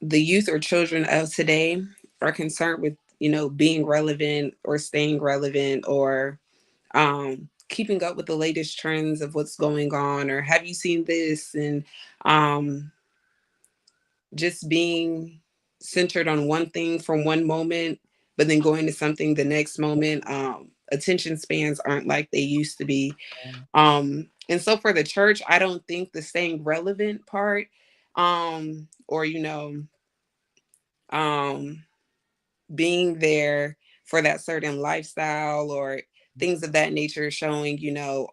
the youth or children of today are concerned with, being relevant or staying relevant, or keeping up with the latest trends of what's going on, or have you seen this, and um just being centered on one thing from one moment, but then going to something the next moment. Attention spans aren't like they used to be. And so for the church, I don't think the staying relevant part, or um being there for that certain lifestyle or things of that nature, showing,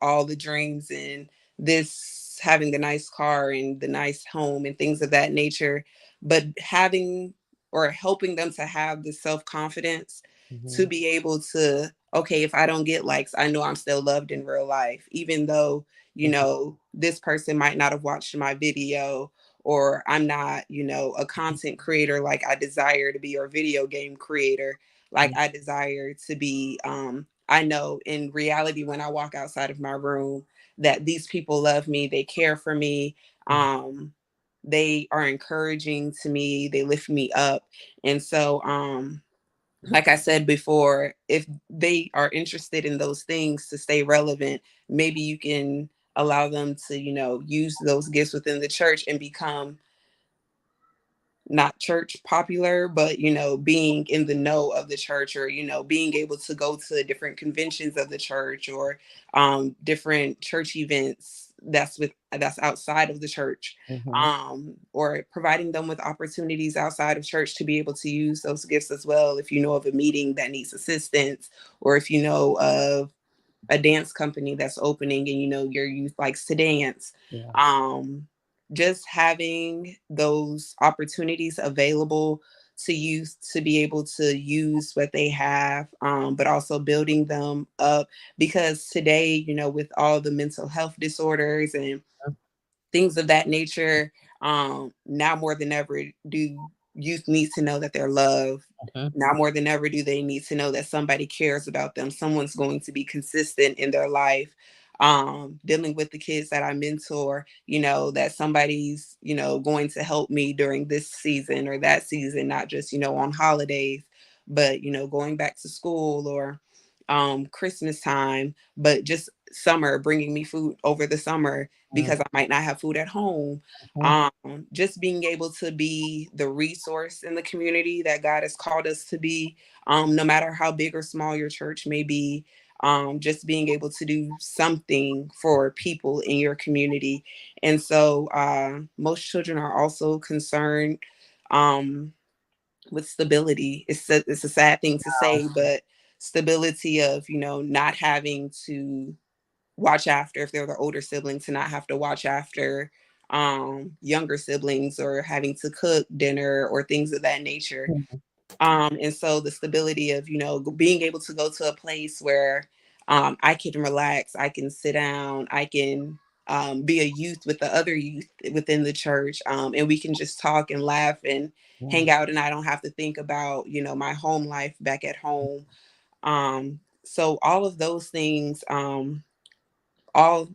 all the dreams and this, having the nice car and the nice home and things of that nature, but having or helping them to have the self-confidence to Mhm, be able to, okay, if I don't get likes, I know I'm still loved in real life, even though, mhm, this person might not have watched my video, or I'm not, a content creator like I desire to be, or video game creator like mhm, I desire to be. I know in reality, when I walk outside of my room, that these people love me, they care for me, mhm, they are encouraging to me, they lift me up. And so, like I said before, if they are interested in those things to stay relevant, maybe you can allow them to, use those gifts within the church and become not church popular, but being in the know of the church, or being able to go to different conventions of the church, or different church events that's outside of the church, mhm, or providing them with opportunities outside of church to be able to use those gifts as well. If you know of a meeting that needs assistance, or if you know of a dance company that's opening and your youth likes to dance, yeah, um just having those opportunities available to youth to be able to use what they have, but also building them up. Because today, with all the mental health disorders and things of that nature, now more than ever do youth need to know that they're loved. Mhm. Now more than ever do they need to know that somebody cares about them. Someone's going to be consistent in their life. Dealing with the kids that I mentor, that somebody's, going to help me during this season or that season, not just, on holidays, but, going back to school or Christmas time, but just summer, bringing me food over the summer Mm, because I might not have food at home. mhm. Just being able to be the resource in the community that God has called us to be, no matter how big or small your church may be, just being able to do something for people in your community. And so most children are also concerned um, with stability. It's a sad thing to say, but stability of, not having to watch after, if they're the older sibling, to not have to watch after younger siblings or having to cook dinner or things of that nature. Mhm. And so the stability of, being able to go to a place where I can relax, I can sit down, I can be a youth with the other youth within the church, and we can just talk and laugh and Yeah. hang out, and I don't have to think about, my home life back at home. So all of those things, all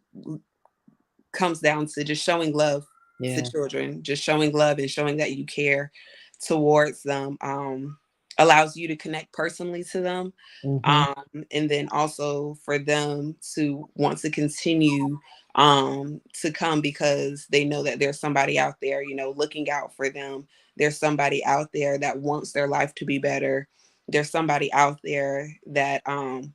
comes down to just showing love to Yeah. children, just showing love and showing that you care towards them, allows you to connect personally to them. Mhm. Um, and then also for them to want to continue to come because they know that there's somebody out there, looking out for them. There's somebody out there that wants their life to be better. There's somebody out there that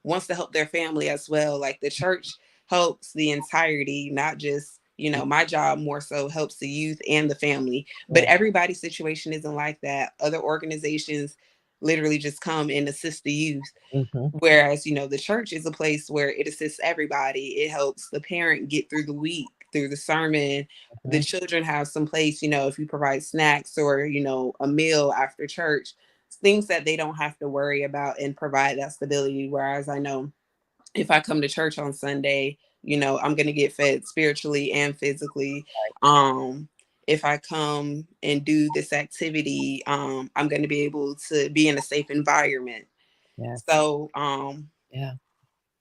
wants to help their family as well. Like the church helps the entirety, not just, my job more so helps the youth and the family. But Yeah. everybody's situation isn't like that. Other organizations literally just come and assist the youth. Mhm. Whereas, the church is a place where it assists everybody. It helps the parent get through the week, through the sermon. The Mhm. children have some place, if you provide snacks or, a meal after church, things that they don't have to worry about and provide that stability. Whereas I know if I come to church on Sunday, I'm going to get fed spiritually and physically. If I come and do this activity, I'm going to be able to be in a safe environment. Yes. So Yeah.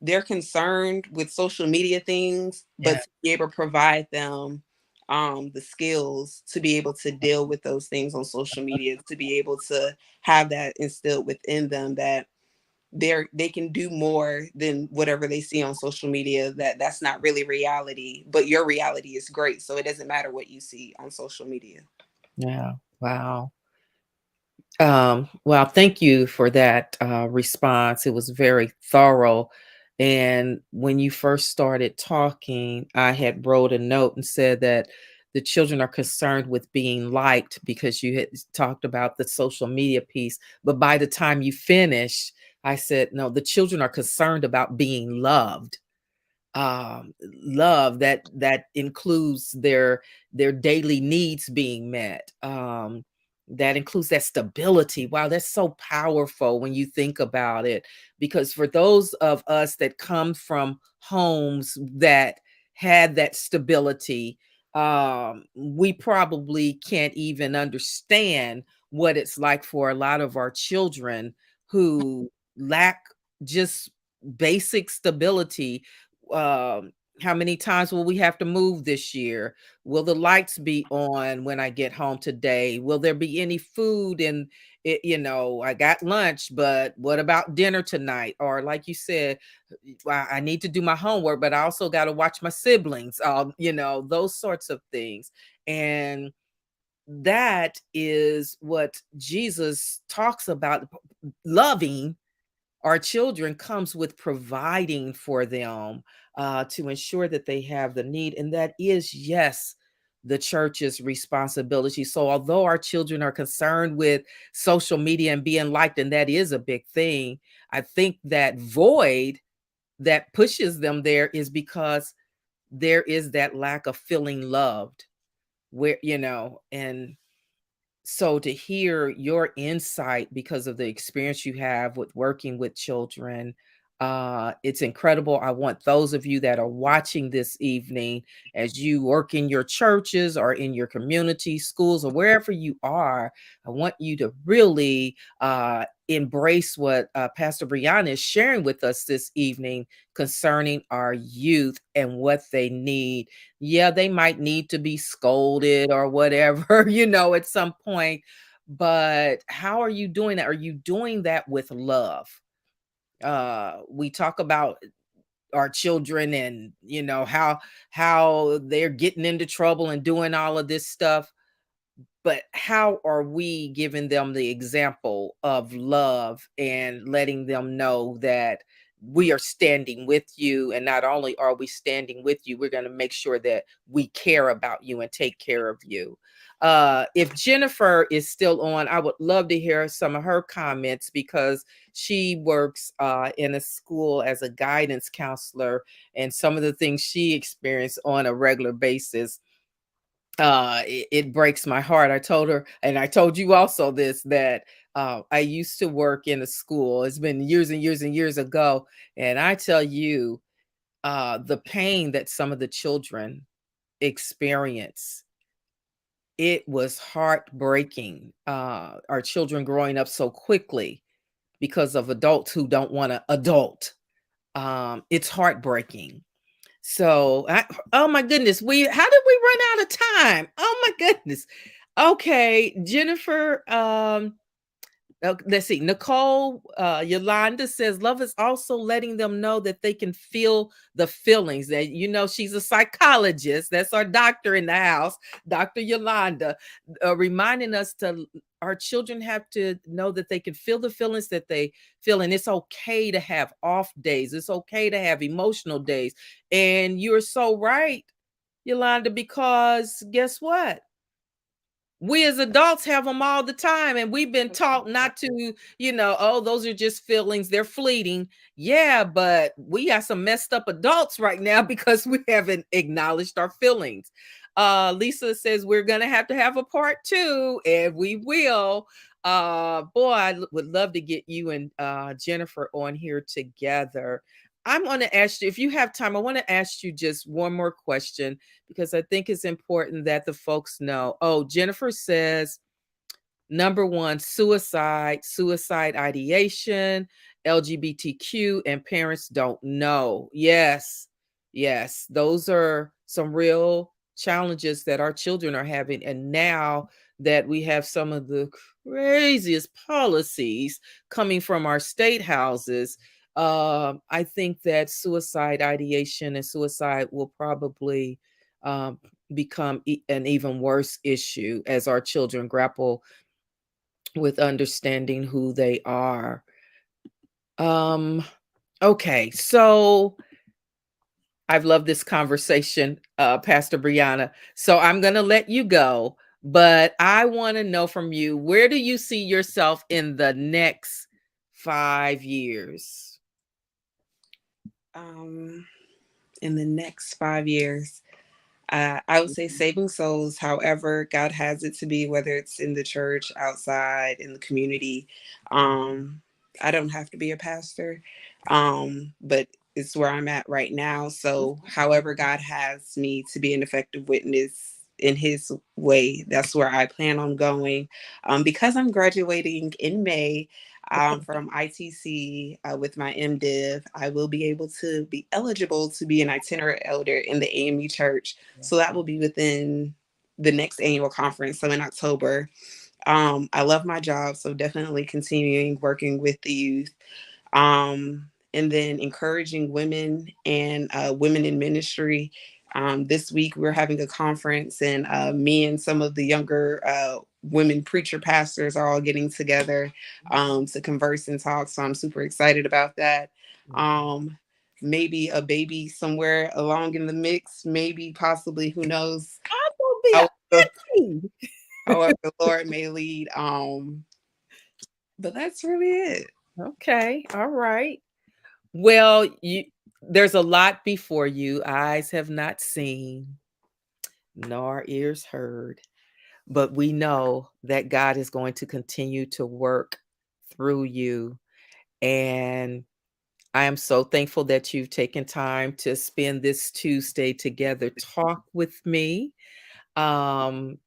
they're concerned with social media things, but Yeah. to be able to provide them the skills to be able to deal with those things on social media, to be able to have that instilled within them that they can do more than whatever they see on social media, that's not really reality, but your reality is great, so it doesn't matter what you see on social media. Yeah. Wow. Well, thank you for that response. It was very thorough. And when you first started talking, I had wrote a note and said that the children are concerned with being liked because you had talked about the social media piece. But by the time you finished, I said, no, the children are concerned about being loved. Love that includes their daily needs being met. That includes that stability. Wow, that's so powerful when you think about it, because for those of us that come from homes that had that stability, we probably can't even understand what it's like for a lot of our children who lack just basic stability. How many times will we have to move this year? Will the lights be on when I get home today? Will there be any food in it? I got lunch, but what about dinner tonight? Or like you said, I need to do my homework, but I also got to watch my siblings. Those sorts of things. And that is what Jesus talks about. Loving our children comes with providing for them, to ensure that they have the need. And that is, yes, the church's responsibility. So, although our children are concerned with social media and being liked, and that is a big thing, I think that void that pushes them there is because there is that lack of feeling loved, and So to hear your insight because of the experience you have with working with children, it's incredible. I want those of you that are watching this evening, as you work in your churches or in your community, schools, or wherever you are, I want you to really embrace what Pastor Brianna is sharing with us this evening concerning our youth and what they need. Yeah, they might need to be scolded or whatever, at some point. But how are you doing that? Are you doing that with love? We talk about our children and how they're getting into trouble and doing all of this stuff, but how are we giving them the example of love and letting them know that we are standing with you? And not only are we standing with you, we're going to make sure that we care about you and take care of you. If Jennifer is still on, I would love to hear some of her comments because she works in a school as a guidance counselor, and some of the things she experienced on a regular basis, it breaks my heart. I told her, and I told you also this, that I used to work in a school. It's been years and years and years ago. And I tell you, the pain that some of the children experience, it was heartbreaking. Our children growing up so quickly because of adults who don't want to adult. It's heartbreaking. So, oh my goodness, how did we run out of time? Oh my goodness. Okay, Jennifer, let's see. Nicole, Yolanda says love is also letting them know that they can feel the feelings. That she's a psychologist. That's our doctor in the house, Dr. Yolanda, reminding us to our children have to know that they can feel the feelings that they feel, and it's okay to have off days. It's okay to have emotional days. And you're so right, Yolanda, because guess what? We as adults have them all the time, and we've been taught not to, oh, those are just feelings, they're fleeting. Yeah, but we got some messed up adults right now because we haven't acknowledged our feelings. Lisa says we're gonna have to have a part two, and we will. Boy, would love to get you and Jennifer on here together. I'm going to ask you, if you have time, I want to ask you just one more question because I think it's important that the folks know. Oh, Jennifer says, number one, suicide ideation, LGBTQ, and parents don't know. Yes, yes, those are some real challenges that our children are having. And now that we have some of the craziest policies coming from our state houses, I think that suicide ideation and suicide will probably become an even worse issue as our children grapple with understanding who they are. Okay, so I've loved this conversation, Pastor Brianna. So I'm going to let you go, but I want to know from you, where do you see yourself in the next 5 years? In the next 5 years, I would say saving souls, however God has it to be, whether it's in the church, outside, in the community. I don't have to be a pastor, but it's where I'm at right now. So, however God has me to be an effective witness in His way, that's where I plan on going. Because I'm graduating in May from ITC with my MDiv, I will be able to be eligible to be an itinerant elder in the AME church. So that will be within the next annual conference, so in October. I love my job, so definitely continuing working with the youth. And then encouraging women and women in ministry. This week we're having a conference, and me and some of the younger women preacher pastors are all getting together to converse and talk. So I'm super excited about that. Maybe a baby somewhere along in the mix, maybe, possibly, who knows? I will be However, happy. however the Lord may lead. But that's really it. Okay, all right. Well, there's a lot before you. Eyes have not seen, nor ears heard. but we know that God is going to continue to work through you. And I am so thankful that you've taken time to spend this Tuesday together, talk with me. Um,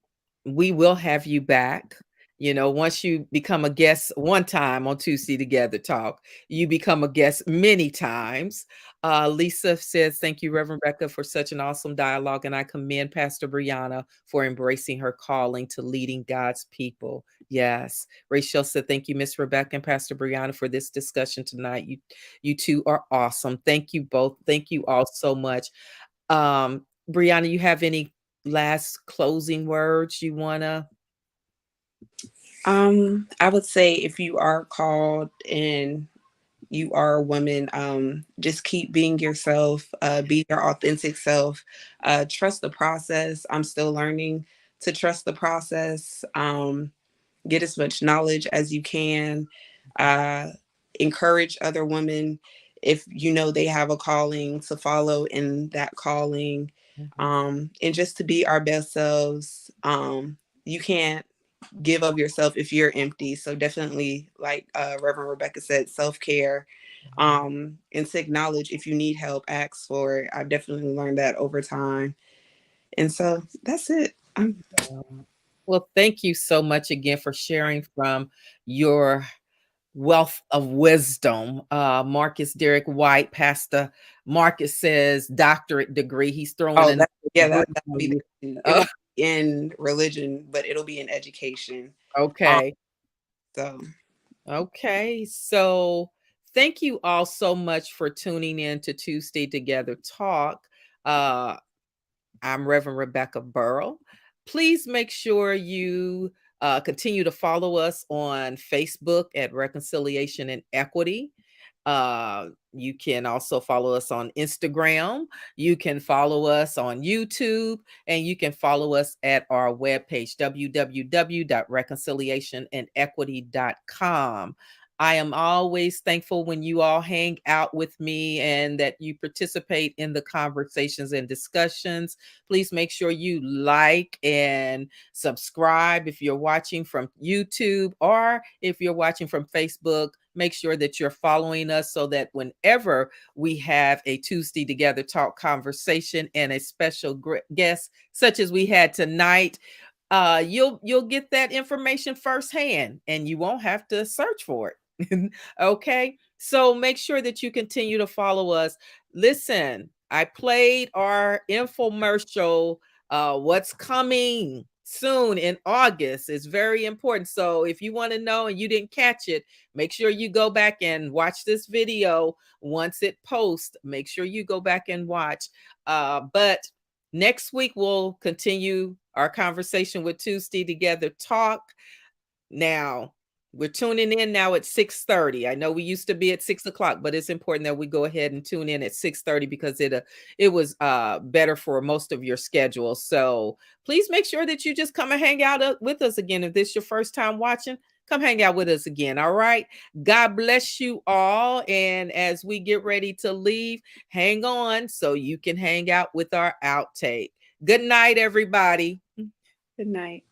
we will have you back. You know, once you become a guest one time on Tuesday Together Talk, you become a guest many times. Lisa says, thank you, Reverend Rebecca, for such an awesome dialogue. And I commend Pastor Brianna for embracing her calling to leading God's people. Yes. Rachel said, thank you, Miss Rebecca and Pastor Brianna, for this discussion tonight. You two are awesome. Thank you both. Thank you all so much. Brianna, you have any last closing words you wanna? I would say if you are called and you are a woman, just keep being yourself, be your authentic self, trust the process. I'm still learning to trust the process. Get as much knowledge as you can. Uh, Encourage other women if you know they have a calling to follow in that calling, and just to be our best selves. You can't give of yourself if you're empty. So definitely, like Reverend Rebecca said, self-care, and to acknowledge if you need help, ask for it. I've definitely learned that over time. And so that's it. Well, thank you so much again for sharing from your wealth of wisdom. Marcus Derek White, Pastor Marcus says doctorate degree. He's throwing Oh, another degree that'll on be you. it won't be in religion, but it'll be in education. Um, Okay. so Okay. So thank you all so much for tuning in to Tuesday Together Talk. Uh, I'm Reverend Rebecca Burrow. Please make sure you continue to follow us on Facebook at Reconciliation and Equity. You can also follow us on Instagram. You can follow us on YouTube, and you can follow us at our webpage, www.reconciliationandequity.com. I am always thankful when you all hang out with me and that you participate in the conversations and discussions. Please make sure you like and subscribe if you're watching from YouTube, or if you're watching from Facebook, make sure that you're following us so that whenever we have a Tuesday Together Talk conversation and a special guest such as we had tonight, you'll get that information firsthand and you won't have to search for it. Okay, so make sure that you continue to follow us. Listen, I played our infomercial, what's coming soon in August is very important. So if you want to know and you didn't catch it, make sure you go back and watch this video once it posts. Make sure you go back and watch. But next week we'll continue our conversation with Tuesday Together Talk. Now, we're tuning in now at 6:30. I know we used to be at 6 o'clock, but it's important that we go ahead and tune in at 6:30 because it was better for most of your schedule. So please make sure that you just come and hang out with us again. If this is your first time watching, come hang out with us again. All right. God bless you all. And as we get ready to leave, hang on so you can hang out with our outtake. Good night, everybody. good night.